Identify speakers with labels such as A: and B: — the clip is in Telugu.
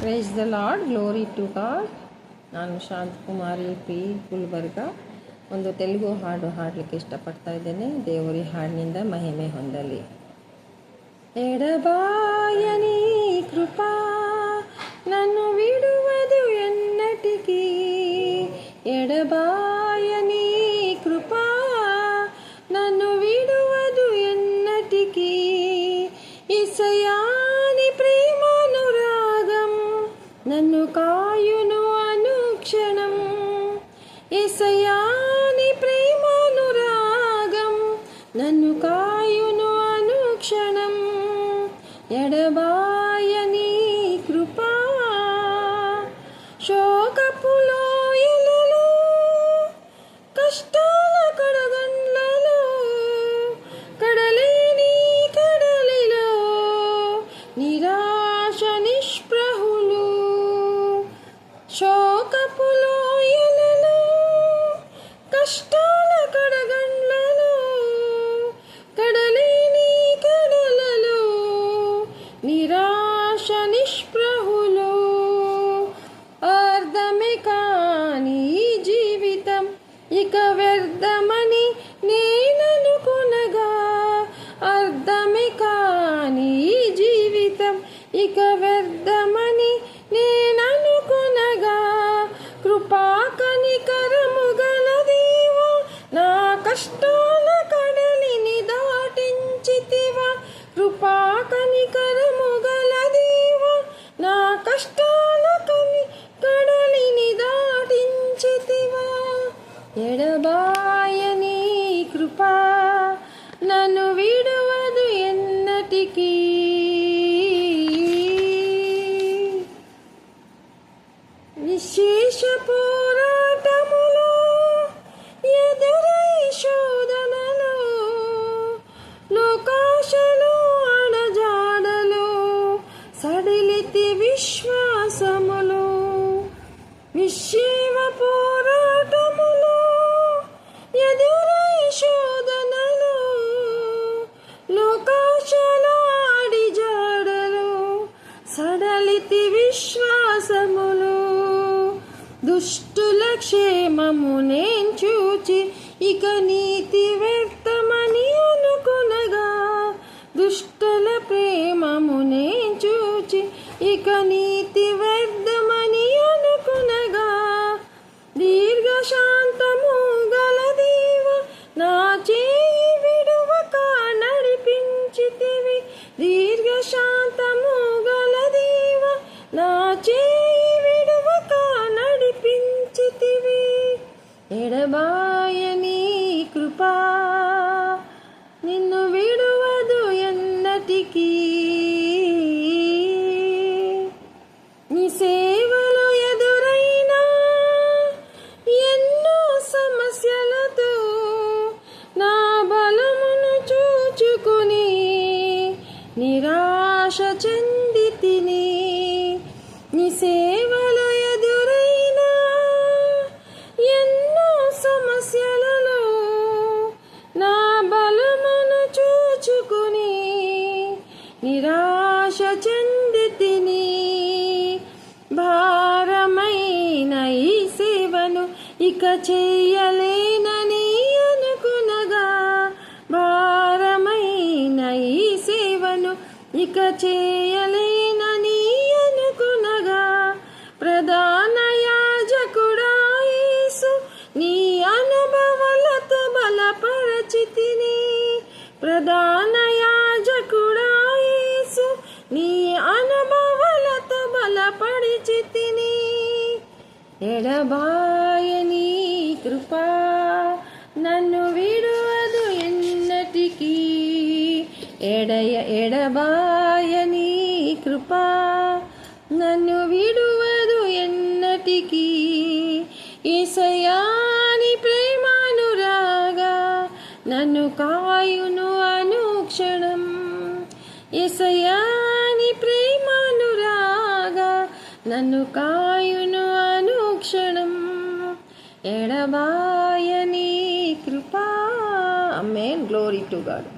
A: Price the lord, glory to God. ನಾನು ಶಾಂತಕುಮಾರಿ ಪಿ ಗುಲ್ಬರ್ಗ. ಒಂದು ತೆಲುಗು ಹಾಡು ಹಾಡಲಿಕ್ಕೆ ಇಷ್ಟಪಡ್ತಾ ಇದ್ದೇನೆ. ದೇವರ ಹಾಡಿನಿಂದ ಮಹಿಮೆ ಹೊಂದಲಿ. ಎಡಬಾಯನಿ ಕೃಪಾ ನನ್ನು ಬಿಡುವುದು ಎನ್ನಟಿಕಿ, ಎಡಬಾಯನಿ ಕೃಪಾ నన్ను విడువదు ఎన్నటికీ, ఇసయాని ప్రేమానురాగం నన్ను కాయును అనుక్షణం, ఇసయాని ప్రేమానురాగం నన్ను కాయును అనుక్షణం. ఎడబాయని కృపా శోకపు లోయలలో కష్టాల కడగండ్లలో కడలేని కడలిలో నిరాశ నిస్పృహులు, శోకపు లోయలలో కష్టాల కడగండ్లలో కడలేని కడలలో నిరాశ నిస్పృహులు. అర్థమే కాని జీవితం ఇక వ్యర్థమని నేననుకొనగా, అర్థమే కాని జీవితం ఇక వ్యర్థమని నేననుకొనగా, కృపా కనికరము గల దేవా నా కష్టాల కడలిని దాటించితివా, కృపా కనికరము గల దేవా నా కష్టాల కడలిని దాటించితివా. ఎడబాయని కృపా నన్ను విడువదు ఎన్నటికీ, విశేష పోరాటములో ఎదురై శోధనలో లోకాశలో అణజాడలో సడిలితి విశ్వాసములో, విశ్వ పోరాటములో ఎదురై శోధనలో లోకాశలో అడిజాడలో సడలితి విశ్వాసములో, దుష్టుల క్షేమము నేను చూచి ఇక నీతి వ్యర్థమని అనుకొనగా, దుష్టుల ప్రేమము నేను చూచి ఇక నీతి వ్యర్థమని అనుకొనగా, దీర్ఘశాంతము గల దేవ నా చేయి విడువక నడిపించితివి, దీర్ఘశాంతము గల దేవ నా చేయి విడువక నడిపించితివి. ఎడబాయని కృపా నిన్ను విడువదు ఎన్నటికీ, నీ సేవలో ఎదురైనా ఎన్నో సమస్యలతో నా బలమును చూచుకుని నిరాశ చెందితిని, నీ సేవలో ఎదురైనా ఎన్నో సమస్యలలో నా బలమును చూచుకుని నిరాశ చెందితిని. భారమైన ఈ సేవను ఇక చేయలేనని అనుకునగా, భారమైన ఈ సేవను ఇక చేయలేనని అనుకునగా, ప్రధాన యాజకుడా యేసు నీ అనుభవాలతో బలపరచితిని, ప్రధాన యాజకుడా యేసు నీ అనుభవాలతో బలపరిచితిని. ఎడబాయని కృపా నన్ను విడువదు ఎన్నటికీ, ఎడబాయని కృపా నన్ను విడువదు ఎన్నటికీ, యేసయ్యాని ప్రేమానురాగా నన్ను కాయును అనుక్షణం, యేసయ్యాని ప్రేమానురాగా నన్ను కాయును అనుక్షణం. ఎడబాయని కృపా. ఆమేన్. Glory to God.